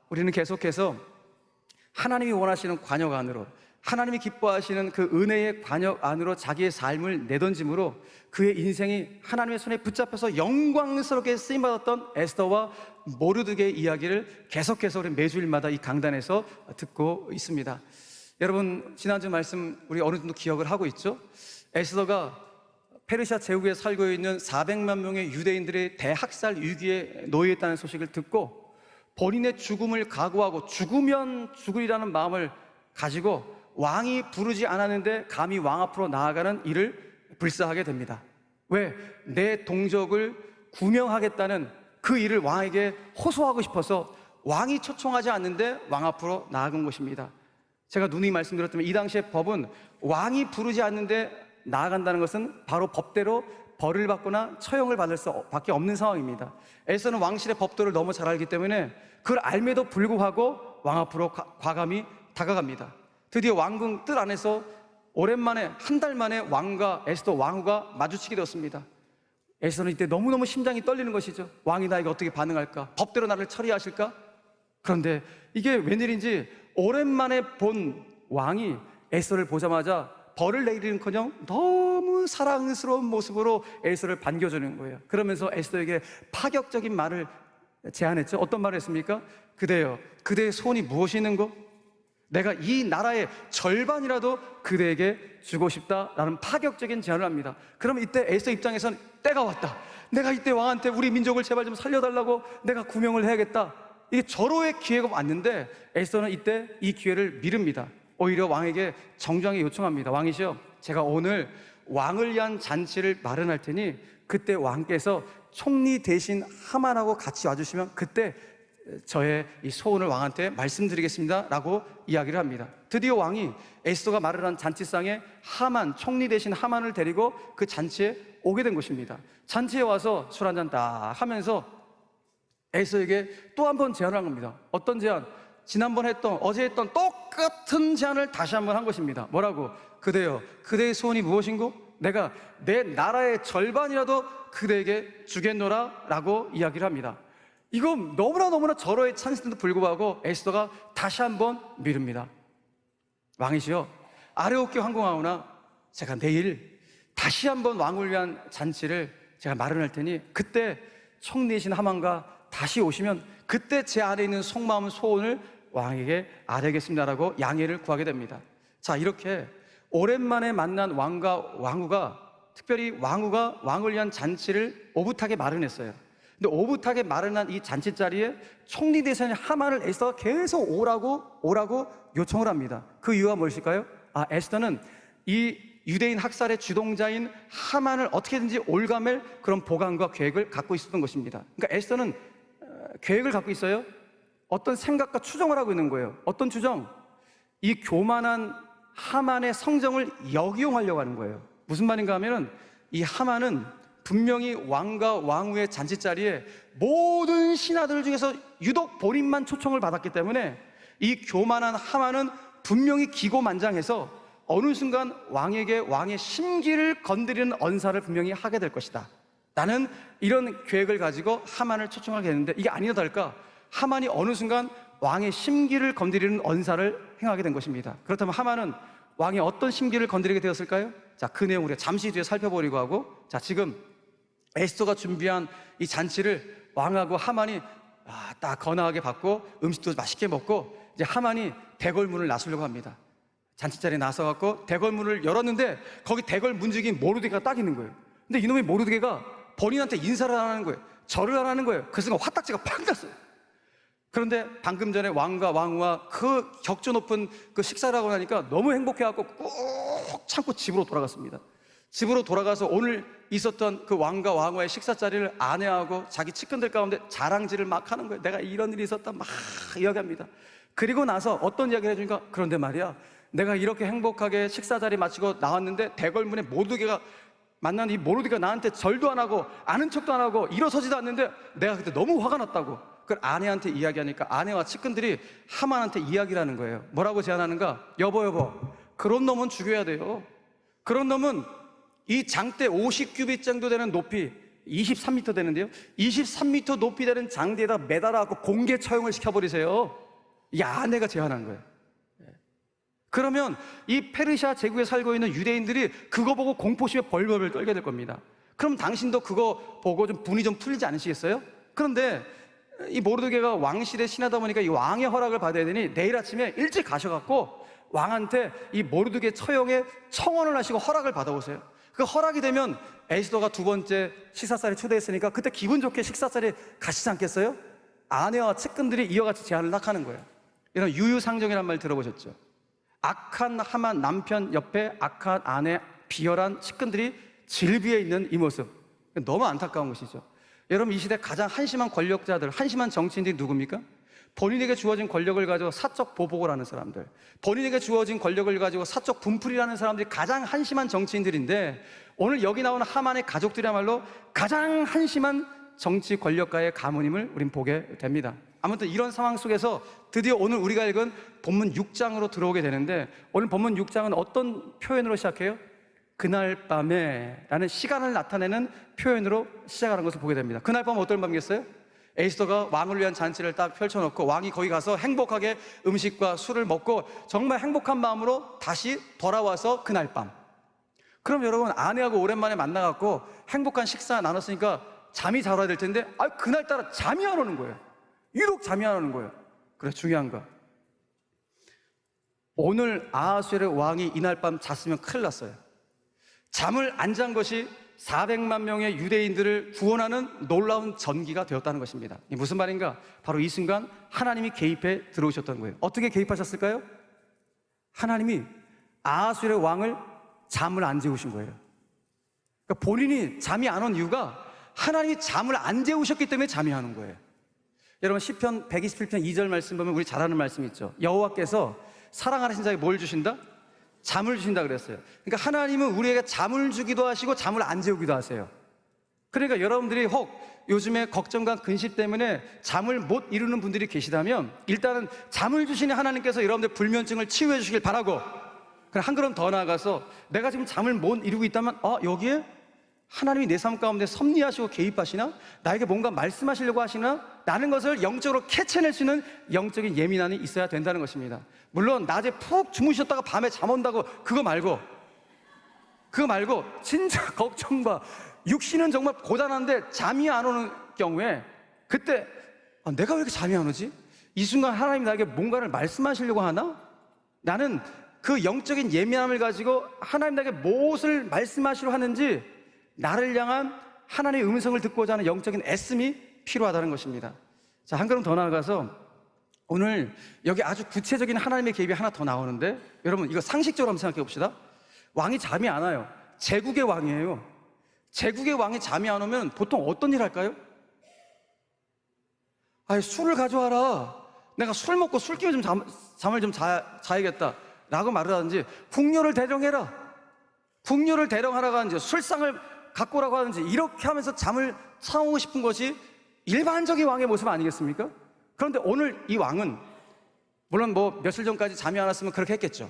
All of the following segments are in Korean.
우리는 계속해서 하나님이 원하시는 관역 안으로, 하나님이 기뻐하시는 그 은혜의 관역 안으로 자기의 삶을 내던짐으로 그의 인생이 하나님의 손에 붙잡혀서 영광스럽게 쓰임받았던 에스더와 모르드게의 이야기를 계속해서 우리 매주일마다 이 강단에서 듣고 있습니다. 여러분, 지난주 말씀 우리 어느 정도 기억을 하고 있죠? 에스더가 페르시아 제국에 살고 있는 400만 명의 유대인들의 대학살 위기에 놓여 있다는 소식을 듣고 본인의 죽음을 각오하고 죽으면 죽으리라는 마음을 가지고 왕이 부르지 않았는데 감히 왕 앞으로 나아가는 일을 불사하게 됩니다. 왜? 내 동족을 구명하겠다는 그 일을 왕에게 호소하고 싶어서 왕이 초청하지 않는데 왕 앞으로 나아간 것입니다. 제가 누누이 말씀드렸지만 이 당시의 법은 왕이 부르지 않는데 나아간다는 것은 바로 법대로 벌을 받거나 처형을 받을 수밖에 없는 상황입니다. 에스더는 왕실의 법도를 너무 잘 알기 때문에 그걸 알매도 불구하고 왕 앞으로 과감히 다가갑니다. 드디어 왕궁 뜰 안에서 오랜만에 한 달 만에 왕과 에스더 왕후가 마주치게 되었습니다. 에스더는 이때 너무너무 심장이 떨리는 것이죠. 왕이 나에게 어떻게 반응할까? 법대로 나를 처리하실까? 그런데 이게 웬일인지 오랜만에 본 왕이 에스더를 보자마자 벌을 내리는커녕 너무 사랑스러운 모습으로 에스더를 반겨주는 거예요. 그러면서 에스더에게 파격적인 말을 제안했죠. 어떤 말을 했습니까? 그대여, 그대의 소원이 무엇이 있는고? 내가 이 나라의 절반이라도 그대에게 주고 싶다라는 파격적인 제안을 합니다. 그럼 이때 에스더 입장에서는 때가 왔다. 내가 이때 왕한테 우리 민족을 제발 좀 살려달라고 내가 구명을 해야겠다. 이게 절호의 기회가 왔는데 에스더는 이때 이 기회를 미룹니다. 오히려 왕에게 정중하게 요청합니다. 왕이시여, 제가 오늘 왕을 위한 잔치를 마련할 테니 그때 왕께서 총리 대신 하만하고 같이 와주시면 그때 저의 이 소원을 왕한테 말씀드리겠습니다 라고 이야기를 합니다. 드디어 왕이 에스더가 마련한 잔치상에 하만, 총리 대신 하만을 데리고 그 잔치에 오게 된 것입니다. 잔치에 와서 술 한잔 딱 하면서 에스더에게 또 한 번 제안을 한 겁니다. 어떤 제안? 지난번 했던, 어제 했던 똑같은 제안을 다시 한 번 한 것입니다. 뭐라고? 그대여, 그대의 소원이 무엇인고? 내가 내 나라의 절반이라도 그대에게 주겠노라 라고 이야기를 합니다. 이거 너무나 절호의 찬스인데도 불구하고 에스더가 다시 한번 미룹니다. 왕이시여, 아레오케 황궁하오나 제가 내일 다시 한번 왕을 위한 잔치를 제가 마련할 테니 그때 총리이신 하만과 다시 오시면 그때 제 안에 있는 속마음 소원을 왕에게 아뢰겠습니다라고 양해를 구하게 됩니다. 자, 이렇게 오랜만에 만난 왕과 왕후가, 특별히 왕후가 왕을 위한 잔치를 오붓하게 마련했어요. 근데 오붓하게 마련한 이 잔치 자리에 총리 대신에 하만을 에스더가 계속 오라고 요청을 합니다. 그 이유가 무엇일까요? 에스더는 이 유대인 학살의 주동자인 하만을 어떻게든지 올가맬 그런 보관과 계획을 갖고 있었던 것입니다. 그러니까 에스더는 계획을 갖고 있어요. 어떤 생각과 추정을 하고 있는 거예요. 어떤 추정? 이 교만한 하만의 성정을 역이용하려고 하는 거예요. 무슨 말인가 하면은 이 하만은 분명히 왕과 왕후의 잔치 자리에 모든 신하들 중에서 유독 본인만 초청을 받았기 때문에 이 교만한 하만은 분명히 기고만장해서 어느 순간 왕에게 왕의 심기를 건드리는 언사를 분명히 하게 될 것이다. 나는 이런 계획을 가지고 하만을 초청하게 했는데 이게 아니나 다를까 하만이 어느 순간 왕의 심기를 건드리는 언사를 행하게 된 것입니다. 그렇다면 하만은 왕의 어떤 심기를 건드리게 되었을까요? 자, 그 내용 우리가 잠시 뒤에 살펴보려고 하고, 자, 지금 에스더가 준비한 이 잔치를 왕하고 하만이 딱 거나하게 받고 음식도 맛있게 먹고 이제 하만이 대궐문을 나서려고 합니다. 잔치 자리에 나서갖고 대궐문을 열었는데 거기 대궐 문지기인 모르드게가 딱 있는 거예요. 근데 이놈의 모르드게가 본인한테 인사를 안 하는 거예요. 절을 안 하는 거예요. 그 순간 화딱지가 팍 났어요. 그런데 방금 전에 왕과 왕후와 그 격조 높은 그 식사를 하고 나니까 너무 행복해갖고 꾹 참고 집으로 돌아갔습니다. 집으로 돌아가서 오늘 있었던 그 왕과 왕후의 식사 자리를 아내하고 자기 측근들 가운데 자랑질을 막 하는 거예요. 내가 이런 일이 있었다 막 이야기합니다. 그리고 나서 어떤 이야기를 해주니까, 그런데 말이야, 내가 이렇게 행복하게 식사 자리 마치고 나왔는데 대궐문에 모두개가 만난 이 모르드게가 나한테 절도 안 하고 아는 척도 안 하고 일어서지도 않는데 내가 그때 너무 화가 났다고 그걸 아내한테 이야기하니까 아내와 측근들이 하만한테 이야기를 하는 거예요. 뭐라고 제안하는가? 여보 그런 놈은 죽여야 돼요. 그런 놈은 이 장대 50규빗 정도 되는 높이 23m 되는데요 23m 높이 되는 장대에다 매달아갖고 공개 처형을 시켜버리세요. 이 아내가 제안한 거예요. 그러면 이 페르시아 제국에 살고 있는 유대인들이 그거 보고 공포심에 벌벌 떨게 될 겁니다. 그럼 당신도 그거 보고 좀 분이 좀 풀리지 않으시겠어요? 그런데 이 모르드게가 왕실의 신하다 보니까 이 왕의 허락을 받아야 되니 내일 아침에 일찍 가셔갖고 왕한테 이 모르드게 처형에 청원을 하시고 허락을 받아오세요. 그 허락이 되면 에스더가 두 번째 식사자리에 초대했으니까 그때 기분 좋게 식사자리에 가시지 않겠어요? 아내와 측근들이 이와 같이 제안을 딱 하는 거예요. 이런 유유상종이라는 말 들어보셨죠? 악한 하만 남편 옆에 악한 아내 비열한 측근들이 질비해 있는 이 모습, 너무 안타까운 것이죠. 여러분, 이 시대 가장 한심한 권력자들, 한심한 정치인들이 누굽니까? 본인에게 주어진 권력을 가지고 사적 보복을 하는 사람들, 본인에게 주어진 권력을 가지고 사적 분풀이라는 사람들이 가장 한심한 정치인들인데, 오늘 여기 나오는 하만의 가족들이야말로 가장 한심한 정치 권력가의 가문임을 우린 보게 됩니다. 아무튼 이런 상황 속에서 드디어 오늘 우리가 읽은 본문 6장으로 들어오게 되는데, 오늘 본문 6장은 어떤 표현으로 시작해요? 그날 밤에 라는 시간을 나타내는 표현으로 시작하는 것을 보게 됩니다. 그날 밤은 어떤 밤이겠어요? 에스더가 왕을 위한 잔치를 딱 펼쳐놓고 왕이 거기 가서 행복하게 음식과 술을 먹고 정말 행복한 마음으로 다시 돌아와서 그날 밤. 그럼 여러분, 아내하고 오랜만에 만나갖고 행복한 식사 나눴으니까 잠이 잘 와야 될 텐데 그날따라 잠이 안 오는 거예요. 유독 잠이 안 오는 거예요. 그래, 중요한 거, 오늘 아하수에르 왕이 이날 밤 잤으면 큰일 났어요. 잠을 안 잔 것이 400만 명의 유대인들을 구원하는 놀라운 전기가 되었다는 것입니다. 이게 무슨 말인가? 바로 이 순간 하나님이 개입해 들어오셨던 거예요. 어떻게 개입하셨을까요? 하나님이 아하수에르 왕을 잠을 안 재우신 거예요. 그러니까 본인이 잠이 안 온 이유가 하나님이 잠을 안 재우셨기 때문에 잠이 안 온 거예요. 여러분, 시편 127편 2절 말씀 보면 우리 잘 아는 말씀 있죠. 여호와께서 사랑하는 자에게 뭘 주신다? 잠을 주신다 그랬어요. 그러니까 하나님은 우리에게 잠을 주기도 하시고 잠을 안 재우기도 하세요. 그러니까 여러분들이 혹 요즘에 걱정과 근심 때문에 잠을 못 이루는 분들이 계시다면, 일단은 잠을 주시는 하나님께서 여러분들 불면증을 치유해 주시길 바라고, 그럼 한 걸음 더 나아가서 내가 지금 잠을 못 이루고 있다면 여기에 하나님이 내 삶 가운데 섭리하시고 개입하시나? 나에게 뭔가 말씀하시려고 하시나? 라는 것을 영적으로 캐치해낼 수 있는 영적인 예민함이 있어야 된다는 것입니다. 물론 낮에 푹 주무셨다가 밤에 잠 온다고 그거 말고 진짜 걱정과 육신은 정말 고단한데 잠이 안 오는 경우에, 그때 내가 왜 이렇게 잠이 안 오지? 이 순간 하나님이 나에게 뭔가를 말씀하시려고 하나? 나는 그 영적인 예민함을 가지고 하나님 나에게 무엇을 말씀하시려 하는지, 나를 향한 하나님의 음성을 듣고자 하는 영적인 애씀이 필요하다는 것입니다. 자, 한 걸음 더 나아가서 오늘 여기 아주 구체적인 하나님의 개입이 하나 더 나오는데, 여러분 이거 상식적으로 한번 생각해 봅시다. 왕이 잠이 안 와요. 제국의 왕이에요. 제국의 왕이 잠이 안 오면 보통 어떤 일 할까요? 술을 가져와라, 내가 술 먹고 술김에 좀 잠을 좀 자야겠다 라고 말을 하든지, 궁녀를 대령해라, 궁녀를 대령하라고 하든지, 술상을 갖고 오라고 하든지, 이렇게 하면서 잠을 참고 싶은 것이 일반적인 왕의 모습 아니겠습니까? 그런데 오늘 이 왕은, 물론 뭐 며칠 전까지 잠이 안 왔으면 그렇게 했겠죠.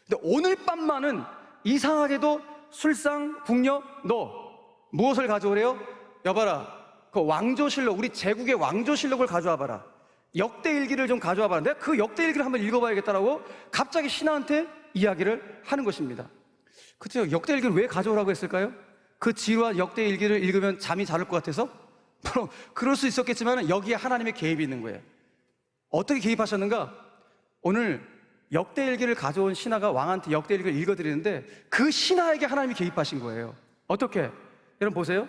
근데 오늘 밤만은 이상하게도 술상, 궁녀, 너 무엇을 가져오래요? 여봐라, 그 왕조실록, 우리 제국의 왕조실록을 가져와 봐라, 역대일기를 좀 가져와 봐라, 내가 그 역대일기를 한번 읽어봐야겠다라고 갑자기 신하한테 이야기를 하는 것입니다. 그렇죠? 역대일기를 왜 가져오라고 했을까요? 그 지루한 역대일기를 읽으면 잠이 잘 올 것 같아서? 물론 그럴 수 있었겠지만 여기에 하나님의 개입이 있는 거예요. 어떻게 개입하셨는가? 오늘 역대일기를 가져온 신하가 왕한테 역대일기를 읽어드리는데, 그 신하에게 하나님이 개입하신 거예요. 어떻게? 여러분 보세요.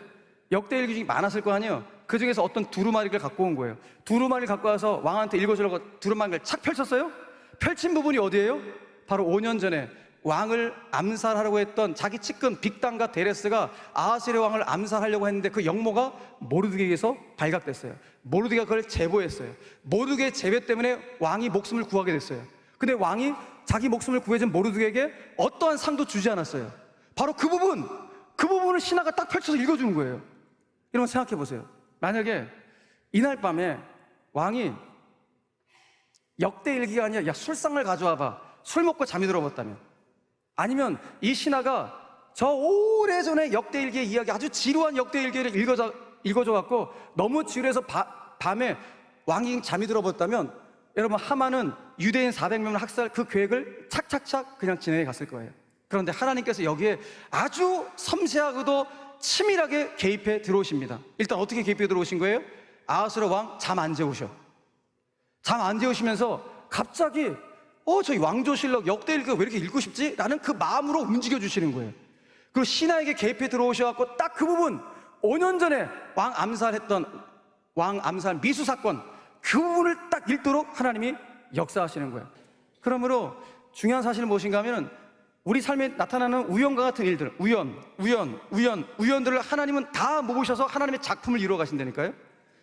역대일기 중에 많았을 거 아니에요. 그 중에서 어떤 두루마리를 갖고 온 거예요. 두루마리를 갖고 와서 왕한테 읽어주려고 두루마리를 착 펼쳤어요. 펼친 부분이 어디예요? 바로 5년 전에 왕을 암살하려고 했던 자기 측근 빅단과 데레스가 아하수에르 왕을 암살하려고 했는데, 그 역모가 모르드게에게서 발각됐어요. 모르드게가 그걸 제보했어요. 모르드게의 제보 때문에 왕이 목숨을 구하게 됐어요. 근데 왕이 자기 목숨을 구해준 모르드게에게 어떠한 상도 주지 않았어요. 바로 그 부분, 그 부분을 신하가 딱 펼쳐서 읽어주는 거예요. 여러분 생각해 보세요. 만약에 이날 밤에 왕이 역대일기가 아니라 야 술상을 가져와봐, 술 먹고 잠이 들어봤다면, 아니면 이 신하가 저 오래전에 역대일기의 이야기, 아주 지루한 역대일기를 읽어줘 갖고 너무 지루해서 밤에 왕이 잠이 들어버렸다면, 여러분 하만은 유대인 400명을 학살 그 계획을 착착착 그냥 진행해 갔을 거예요. 그런데 하나님께서 여기에 아주 섬세하고도 치밀하게 개입해 들어오십니다. 일단 어떻게 개입해 들어오신 거예요? 아하스로 왕 잠 안 재우셔. 잠 안 재우시면서 갑자기 저희 왕조실록 역대일기가 왜 이렇게 읽고 싶지? 라는 그 마음으로 움직여 주시는 거예요. 그리고 신하에게 개입해 들어오셔갖고 딱 그 부분, 5년 전에 왕 암살 미수 사건, 그 부분을 딱 읽도록 하나님이 역사하시는 거예요. 그러므로 중요한 사실은 무엇인가 하면, 우리 삶에 나타나는 우연과 같은 일들, 우연들을 하나님은 다 모으셔서 하나님의 작품을 이루어 가신다니까요.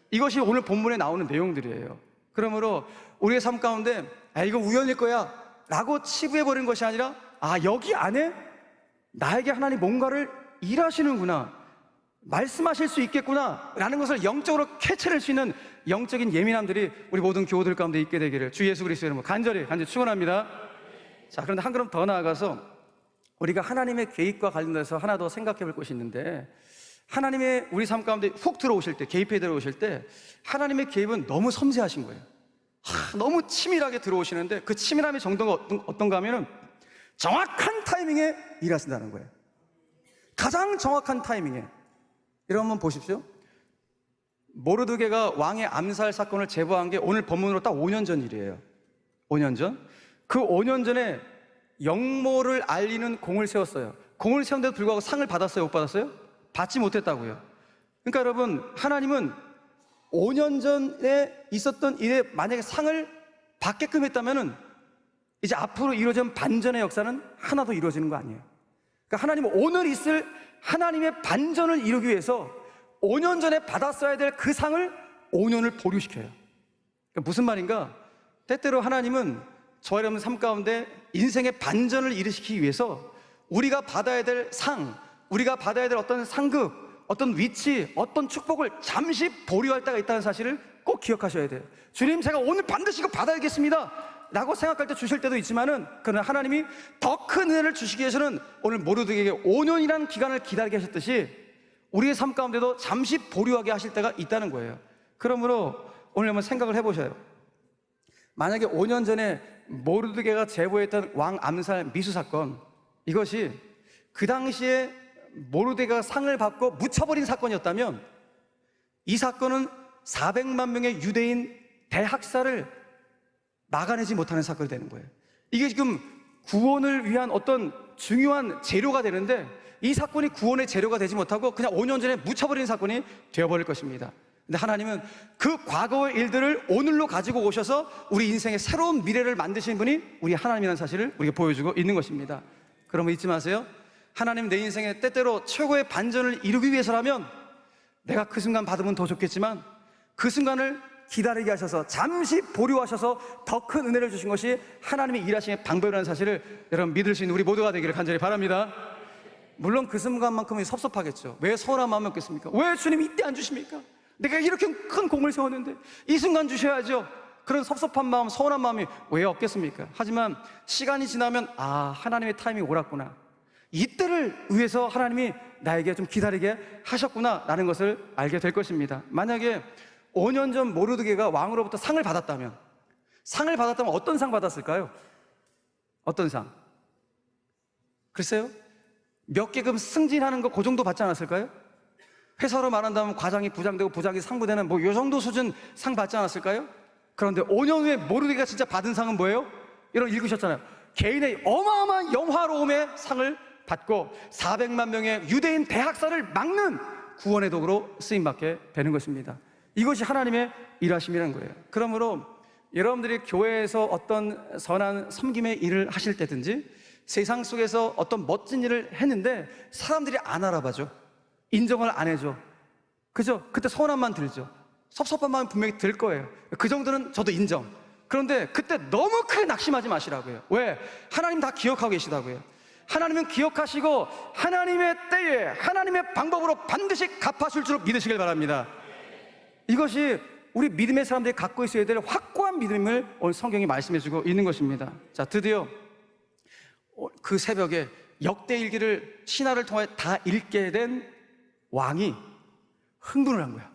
이것이 오늘 본문에 나오는 내용들이에요. 그러므로 우리의 삶 가운데 이거 우연일 거야 라고 치부해버리는 것이 아니라, 여기 안에 나에게 하나님 뭔가를 일하시는구나, 말씀하실 수 있겠구나 라는 것을 영적으로 캐치할 수 있는 영적인 예민함들이 우리 모든 교우들 가운데 있게 되기를 주 예수 그리스도의 이름으로 간절히 축원합니다. 자, 그런데 한 걸음 더 나아가서 우리가 하나님의 계획과 관련돼서 하나 더 생각해 볼 것이 있는데, 하나님의 우리 삶 가운데 훅 들어오실 때, 개입해 들어오실 때 하나님의 개입은 너무 섬세하신 거예요. 너무 치밀하게 들어오시는데, 그 치밀함의 정도가 어떤가 하면은 정확한 타이밍에 일하신다는 거예요. 가장 정확한 타이밍에. 여러분 한번 보십시오. 모르드게가 왕의 암살 사건을 제보한 게 오늘 본문으로 딱 5년 전 일이에요. 5년 전. 그 5년 전에 영모를 알리는 공을 세웠어요. 공을 세운데도 불구하고 상을 받았어요? 못 받았어요? 받지 못했다고요. 그러니까 여러분, 하나님은 5년 전에 있었던 일에 만약에 상을 받게끔 했다면은 이제 앞으로 이루어진 반전의 역사는 하나도 이루어지는 거 아니에요. 그러니까 하나님은 오늘 있을 하나님의 반전을 이루기 위해서 5년 전에 받았어야 될 그 상을 5년을 보류시켜요. 그러니까 무슨 말인가? 때때로 하나님은 저와 여러분 삶 가운데 인생의 반전을 일으키기 위해서 우리가 받아야 될 상, 우리가 받아야 될 어떤 상급, 어떤 위치, 어떤 축복을 잠시 보류할 때가 있다는 사실을 꼭 기억하셔야 돼요. 주님, 제가 오늘 반드시 이거 받아야겠습니다 라고 생각할 때 주실 때도 있지만은, 그러나 하나님이 더 큰 은혜를 주시기 위해서는 오늘 모르드게에게 5년이라는 기간을 기다리게 하셨듯이 우리의 삶 가운데도 잠시 보류하게 하실 때가 있다는 거예요. 그러므로 오늘 한번 생각을 해보셔요. 만약에 5년 전에 모르드게가 제보했던 왕 암살 미수 사건, 이것이 그 당시에 모르드게가 상을 받고 묻혀버린 사건이었다면, 이 사건은 400만 명의 유대인 대학살을 막아내지 못하는 사건이 되는 거예요. 이게 지금 구원을 위한 어떤 중요한 재료가 되는데, 이 사건이 구원의 재료가 되지 못하고 그냥 5년 전에 묻혀버린 사건이 되어버릴 것입니다. 근데 하나님은 그 과거의 일들을 오늘로 가지고 오셔서 우리 인생의 새로운 미래를 만드신 분이 우리 하나님이라는 사실을 우리에게 보여주고 있는 것입니다. 그러면 잊지 마세요. 하나님, 내 인생에 때때로 최고의 반전을 이루기 위해서라면 내가 그 순간 받으면 더 좋겠지만, 그 순간을 기다리게 하셔서 잠시 보류하셔서 더 큰 은혜를 주신 것이 하나님의 일하심의 방법이라는 사실을 여러분 믿을 수 있는 우리 모두가 되기를 간절히 바랍니다. 물론 그 순간만큼은 섭섭하겠죠. 왜 서운한 마음이 없겠습니까? 왜 주님이 이때 안 주십니까? 내가 이렇게 큰 공을 세웠는데 이 순간 주셔야죠. 그런 섭섭한 마음, 서운한 마음이 왜 없겠습니까? 하지만 시간이 지나면 하나님의 타이밍이 옳았구나, 이때를 위해서 하나님이 나에게 좀 기다리게 하셨구나 라는 것을 알게 될 것입니다. 만약에 5년 전 모르드게가 왕으로부터 상을 받았다면 어떤 상 받았을까요? 어떤 상? 글쎄요, 몇 개급 승진하는 거 그 정도 받지 않았을까요? 회사로 말한다면 과장이 부장되고 부장이 상부되는 요 정도 수준 상 받지 않았을까요? 그런데 5년 후에 모르드게가 진짜 받은 상은 뭐예요? 여러분 읽으셨잖아요. 개인의 어마어마한 영화로움의 상을 받고 400만 명의 유대인 대학살을 막는 구원의 도구로 쓰임받게 되는 것입니다. 이것이 하나님의 일하심이라는 거예요. 그러므로 여러분들이 교회에서 어떤 선한 섬김의 일을 하실 때든지 세상 속에서 어떤 멋진 일을 했는데 사람들이 안 알아봐줘, 인정을 안 해줘, 그죠? 그때 서운함만 들죠. 섭섭한 마음이 분명히 들 거예요. 그 정도는 저도 인정. 그런데 그때 너무 크게 낙심하지 마시라고요. 왜? 하나님 다 기억하고 계시다고요. 하나님은 기억하시고 하나님의 때에 하나님의 방법으로 반드시 갚아줄 줄 믿으시길 바랍니다. 이것이 우리 믿음의 사람들이 갖고 있어야 될 확고한 믿음을 오늘 성경이 말씀해주고 있는 것입니다. 자, 드디어 그 새벽에 역대일기를 신하를 통해 다 읽게 된 왕이 흥분을 한 거야.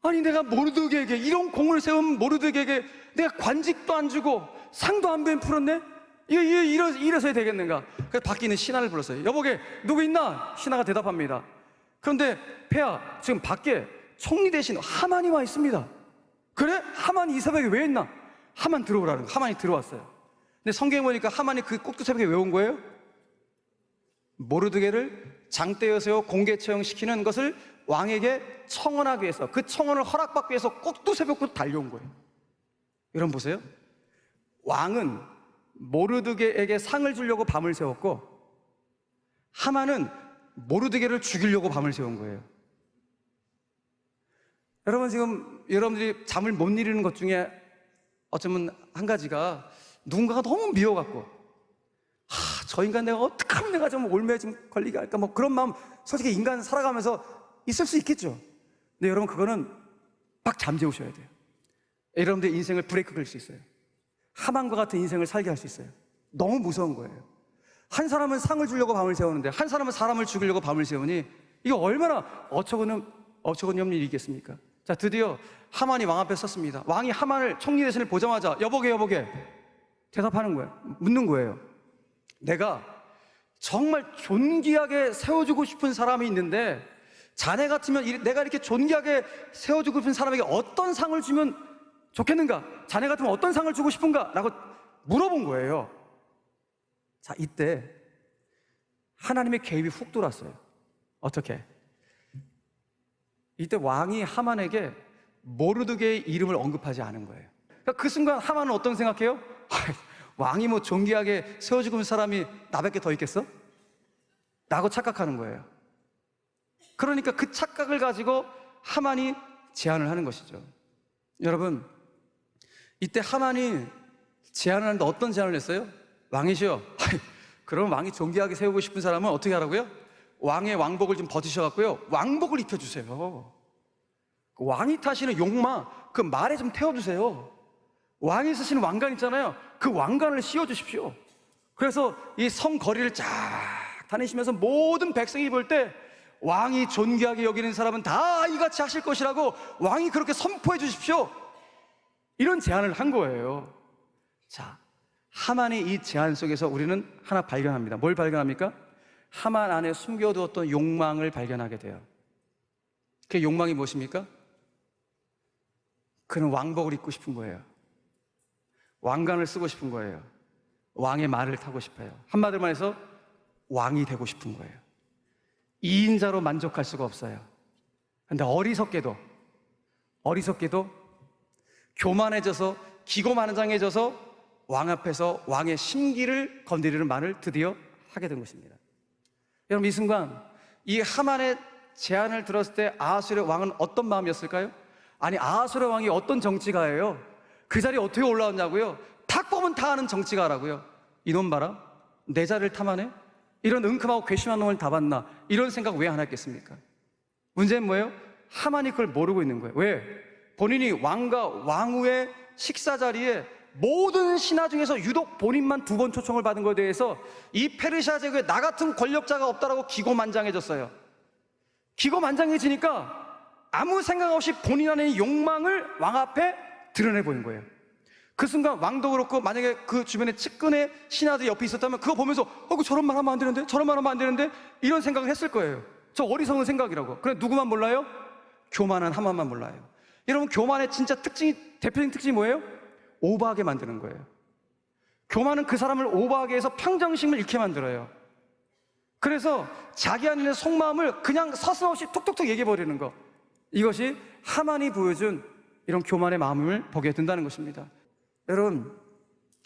아니, 내가 모르드게에게, 이런 공을 세운 모르드게에게 내가 관직도 안 주고 상도 안 베풀었네? 이래서야 되겠는가? 그래서 밖에 있는 신하를 불렀어요. 여보게, 누구 있나? 신하가 대답합니다. 그런데 폐하, 지금 밖에 총리 대신 하만이 와 있습니다. 그래? 하만이 이 새벽에 왜 있나? 하만 들어오라는 거예요. 하만이 들어왔어요. 근데 성경에 보니까 하만이 그 꼭두 새벽에 왜 온 거예요? 모르드게를 장대에 세워 공개 처형시키는 것을 왕에게 청원하기 위해서, 그 청원을 허락받기 위해서 꼭두 새벽부터 달려온 거예요. 여러분 보세요. 왕은 모르드게에게 상을 주려고 밤을 새웠고, 하만은 모르드게를 죽이려고 밤을 새운 거예요. 여러분, 지금 여러분들이 잠을 못 이루는 것 중에 어쩌면 한 가지가 누군가가 너무 미워갖고, 저 인간 내가 어떻게 하면 내가 좀 올매에 좀 걸리게 할까, 뭐 그런 마음, 솔직히 인간 살아가면서 있을 수 있겠죠. 근데 여러분, 그거는 막 잠재우셔야 돼요. 여러분들 인생을 브레이크 걸 수 있어요. 하만과 같은 인생을 살게 할 수 있어요. 너무 무서운 거예요. 한 사람은 상을 주려고 밤을 세우는데 한 사람은 사람을 죽이려고 밤을 세우니 이거 얼마나 어처구니없는 일이겠습니까? 자, 드디어 하만이 왕 앞에 섰습니다. 왕이 하만을, 총리 대신을 보자마자 여보게 대답하는 거예요. 묻는 거예요. 내가 정말 존귀하게 세워주고 싶은 사람이 있는데, 자네 같으면 내가 이렇게 존귀하게 세워주고 싶은 사람에게 어떤 상을 주면 좋겠는가? 자네 같으면 어떤 상을 주고 싶은가? 라고 물어본 거예요. 자, 이때 하나님의 개입이 훅 들어왔어요. 어떻게? 이때 왕이 하만에게 모르드게의 이름을 언급하지 않은 거예요. 그러니까 그 순간 하만은 어떤 생각해요? 왕이 뭐 존귀하게 세워주고 있는 사람이 나밖에 더 있겠어? 라고 착각하는 거예요. 그러니까 그 착각을 가지고 하만이 제안을 하는 것이죠. 여러분, 이때 하만이 제안을 하는데 어떤 제안을 했어요? 왕이시여, 그럼 왕이 존귀하게 세우고 싶은 사람은 어떻게 하라고요? 왕의 왕복을 좀 벗으셔갖고요, 왕복을 입혀주세요. 왕이 타시는 용마, 그 말에 좀 태워주세요. 왕이 쓰시는 왕관 있잖아요, 그 왕관을 씌워주십시오. 그래서 이 성 거리를 쫙 다니시면서 모든 백성이 볼 때 왕이 존귀하게 여기는 사람은 다 이같이 하실 것이라고 왕이 그렇게 선포해 주십시오. 이런 제안을 한 거예요. 자, 하만의 이 제안 속에서 우리는 하나 발견합니다. 뭘 발견합니까? 하만 안에 숨겨두었던 욕망을 발견하게 돼요. 그 욕망이 무엇입니까? 그는 왕복을 입고 싶은 거예요. 왕관을 쓰고 싶은 거예요. 왕의 말을 타고 싶어요. 한마디로 말해서 왕이 되고 싶은 거예요. 2인자로 만족할 수가 없어요. 근데 어리석게도 교만해져서, 기고만장해져서 왕 앞에서 왕의 심기를 건드리는 말을 드디어 하게 된 것입니다. 여러분, 이 순간 이 하만의 제안을 들었을 때 아하수의 왕은 어떤 마음이었을까요? 아니, 아하수의 왕이 어떤 정치가예요? 그 자리에 어떻게 올라왔냐고요? 탁 보면 다 아는 정치가라고요. 이놈 봐라, 내 자리를 탐하네? 이런 은큼하고 괘씸한 놈을 다 봤나? 이런 생각 왜 안 했겠습니까? 문제는 뭐예요? 하만이 그걸 모르고 있는 거예요. 왜? 본인이 왕과 왕후의 식사 자리에 모든 신하 중에서 유독 본인만 2번 초청을 받은 것에 대해서 이 페르시아 제국에 나 같은 권력자가 없다라고 기고만장해졌어요. 기고만장해지니까 아무 생각 없이 본인 안의 욕망을 왕 앞에 드러내보인 거예요. 그 순간 왕도 그렇고, 만약에 그 주변에 측근의 신하들이 옆에 있었다면 그거 보면서 저런 말 하면 안 되는데, 저런 말 하면 안 되는데, 이런 생각을 했을 거예요. 저 어리석은 생각이라고. 그래, 누구만 몰라요? 교만한 하만만 몰라요. 여러분, 교만의 진짜 대표적인 특징이 뭐예요? 오버하게 만드는 거예요. 교만은 그 사람을 오버하게 해서 평정심을 잃게 만들어요. 그래서 자기 안에 있는 속마음을 그냥 서슴없이 톡톡톡 얘기해버리는 거, 이것이 하만이 보여준 이런 교만의 마음을 보게 된다는 것입니다. 여러분,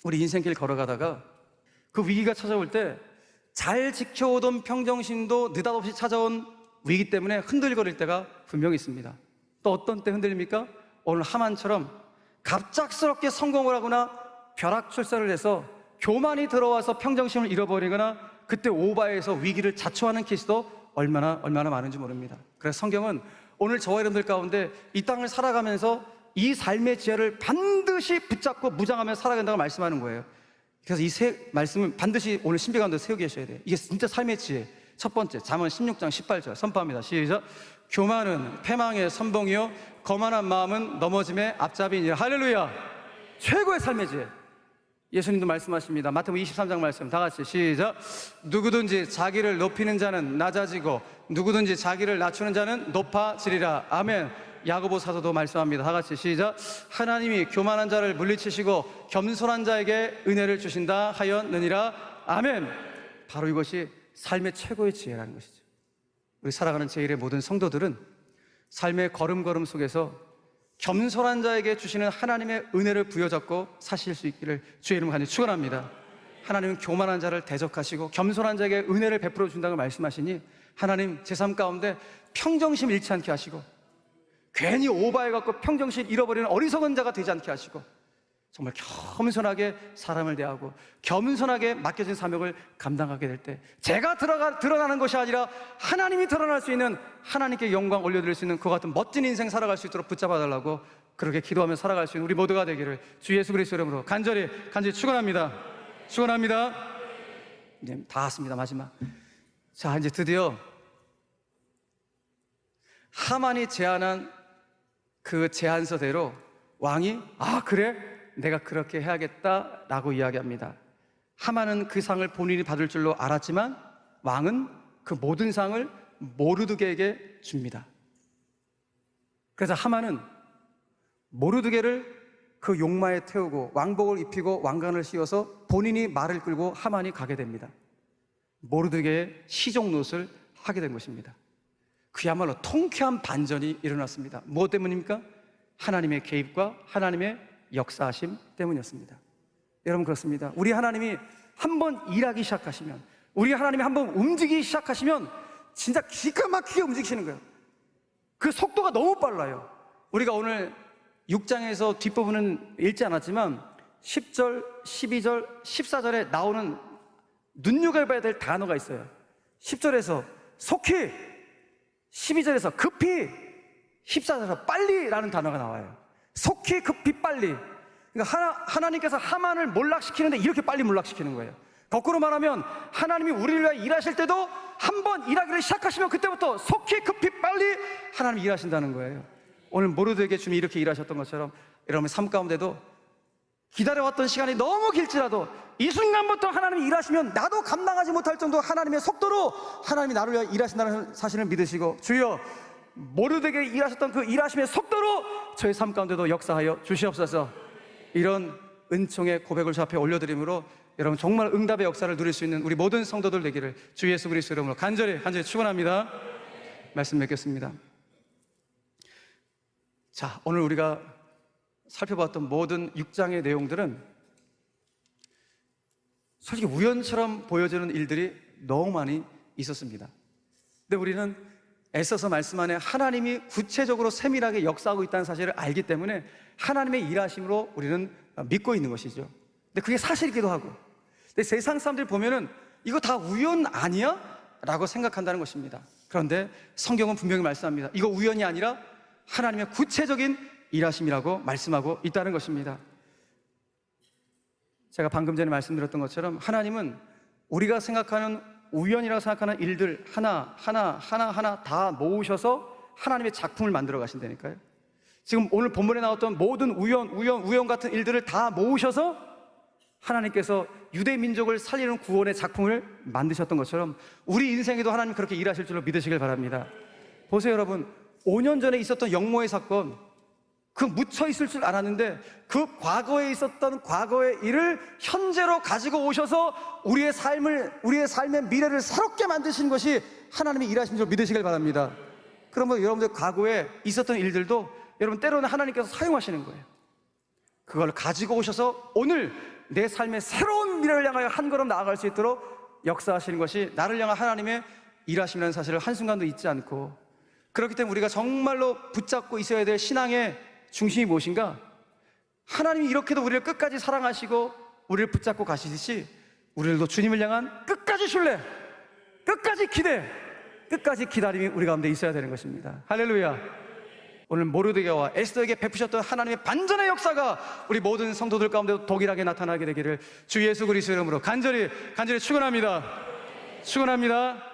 우리 인생길 걸어가다가 그 위기가 찾아올 때 잘 지켜오던 평정심도 느닷없이 찾아온 위기 때문에 흔들거릴 때가 분명히 있습니다. 또 어떤 때 흔들립니까? 오늘 하만처럼 갑작스럽게 성공을 하거나 벼락출세를 해서 교만이 들어와서 평정심을 잃어버리거나 그때 오바해서 위기를 자초하는 케이스도 얼마나 많은지 모릅니다. 그래서 성경은 오늘 저와 여러분들 가운데 이 땅을 살아가면서 이 삶의 지혜를 반드시 붙잡고 무장하며 살아야 된다고 말씀하는 거예요. 그래서 이 세 말씀을 반드시 오늘 신비 가운데 세우게 하셔야 돼요. 이게 진짜 삶의 지혜. 첫 번째, 잠언 16장 18절 선포합니다. 시작. 교만은 패망의 선봉이요 거만한 마음은 넘어짐의 앞잡이니라. 할렐루야. 최고의 삶의 지혜. 예수님도 말씀하십니다. 마태복음 23장 말씀 다 같이 시작. 누구든지 자기를 높이는 자는 낮아지고 누구든지 자기를 낮추는 자는 높아지리라. 아멘. 야고보 사도도 말씀합니다. 다 같이 시작. 하나님이 교만한 자를 물리치시고 겸손한 자에게 은혜를 주신다 하였느니라. 아멘. 바로 이것이 삶의 최고의 지혜라는 것이죠. 우리 살아가는 제1의 모든 성도들은 삶의 걸음걸음 속에서 겸손한 자에게 주시는 하나님의 은혜를 부여잡고 사실 수 있기를 주의 이름으로 간절히 축원합니다. 하나님은 교만한 자를 대적하시고 겸손한 자에게 은혜를 베풀어 준다고 말씀하시니 하나님 제 삶 가운데 평정심 잃지 않게 하시고 괜히 오바해갖고 평정심 잃어버리는 어리석은 자가 되지 않게 하시고 정말 겸손하게 사람을 대하고 겸손하게 맡겨진 사명을 감당하게 될 때 제가 드러나는 것이 아니라 하나님이 드러날 수 있는, 하나님께 영광 올려드릴 수 있는 그와 같은 멋진 인생 살아갈 수 있도록 붙잡아달라고 그렇게 기도하며 살아갈 수 있는 우리 모두가 되기를 주 예수 그리스도 이름으로 간절히 축원합니다. 축원합니다. 이제 다 왔습니다. 마지막. 자, 이제 드디어 하만이 제안한 그 제안서대로 왕이 그래? 내가 그렇게 해야겠다라고 이야기합니다. 하만은 그 상을 본인이 받을 줄로 알았지만 왕은 그 모든 상을 모르드게에게 줍니다. 그래서 하만은 모르드게를 그 용마에 태우고 왕복을 입히고 왕관을 씌워서 본인이 말을 끌고 하만이 가게 됩니다. 모르드게의 시종 노릇을 하게 된 것입니다. 그야말로 통쾌한 반전이 일어났습니다. 무엇 때문입니까? 하나님의 개입과 하나님의 역사하심 때문이었습니다. 여러분 그렇습니다. 우리 하나님이 한번 일하기 시작하시면, 우리 하나님이 한번 움직이기 시작하시면 진짜 기가 막히게 움직이시는 거예요. 그 속도가 너무 빨라요. 우리가 오늘 6장에서 뒷부분은 읽지 않았지만 10절, 12절, 14절에 나오는 눈여겨봐야 될 단어가 있어요. 10절에서 속히, 12절에서 급히, 14절에서 빨리라는 단어가 나와요. 속히, 급히, 빨리. 그러니까 하나님께서 하만을 몰락시키는데 이렇게 빨리 몰락시키는 거예요. 거꾸로 말하면 하나님이 우리를 위해 일하실 때도 한번 일하기를 시작하시면 그때부터 속히, 급히, 빨리 하나님이 일하신다는 거예요. 오늘 모르드게 주님이 이렇게 일하셨던 것처럼 여러분의 삶 가운데도 기다려왔던 시간이 너무 길지라도 이 순간부터 하나님이 일하시면 나도 감당하지 못할 정도 하나님의 속도로 하나님이 나를 위해 일하신다는 사실을 믿으시고, 주여 모르드게 일하셨던 그 일하심의 속도로 저의 삶 가운데도 역사하여 주시옵소서. 이런 은총의 고백을 주 앞에 올려드림으로 여러분 정말 응답의 역사를 누릴 수 있는 우리 모든 성도들 되기를 주 예수 그리스도 이름으로 간절히 축원합니다. 말씀 맺겠습니다. 자, 오늘 우리가 살펴봤던 모든 6장의 내용들은 솔직히 우연처럼 보여지는 일들이 너무 많이 있었습니다. 근데 우리는 애써서 말씀 안에 하나님이 구체적으로 세밀하게 역사하고 있다는 사실을 알기 때문에 하나님의 일하심으로 우리는 믿고 있는 것이죠. 근데 그게 사실이기도 하고, 근데 세상 사람들 보면은 이거 다 우연 아니야? 라고 생각한다는 것입니다. 그런데 성경은 분명히 말씀합니다. 이거 우연이 아니라 하나님의 구체적인 일하심이라고 말씀하고 있다는 것입니다. 제가 방금 전에 말씀드렸던 것처럼 하나님은 우리가 생각하는 우연이라고 생각하는 일들 하나 다 모으셔서 하나님의 작품을 만들어 가신다니까요. 지금 오늘 본문에 나왔던 모든 우연 같은 일들을 다 모으셔서 하나님께서 유대 민족을 살리는 구원의 작품을 만드셨던 것처럼 우리 인생에도 하나님 그렇게 일하실 줄로 믿으시길 바랍니다. 보세요 여러분, 5년 전에 있었던 영모의 사건, 그 묻혀 있을 줄 알았는데 그 과거에 있었던 과거의 일을 현재로 가지고 오셔서 우리의 삶의 미래를 새롭게 만드시는 것이 하나님의 일하신 줄 믿으시길 바랍니다. 그러면 여러분들 과거에 있었던 일들도 여러분 때로는 하나님께서 사용하시는 거예요. 그걸 가지고 오셔서 오늘 내 삶의 새로운 미래를 향하여 한 걸음 나아갈 수 있도록 역사하시는 것이 나를 향한 하나님의 일하심이라는 사실을 한순간도 잊지 않고, 그렇기 때문에 우리가 정말로 붙잡고 있어야 될 신앙의 중심이 무엇인가? 하나님이 이렇게도 우리를 끝까지 사랑하시고 우리를 붙잡고 가시듯이 우리들도 주님을 향한 끝까지 신뢰, 끝까지 기대, 끝까지 기다림이 우리 가운데 있어야 되는 것입니다. 할렐루야. 오늘 모르드게와 에스더에게 베푸셨던 하나님의 반전의 역사가 우리 모든 성도들 가운데도 동일하게 나타나게 되기를 주 예수 그리스도 이름으로 간절히 축원합니다. 축원합니다.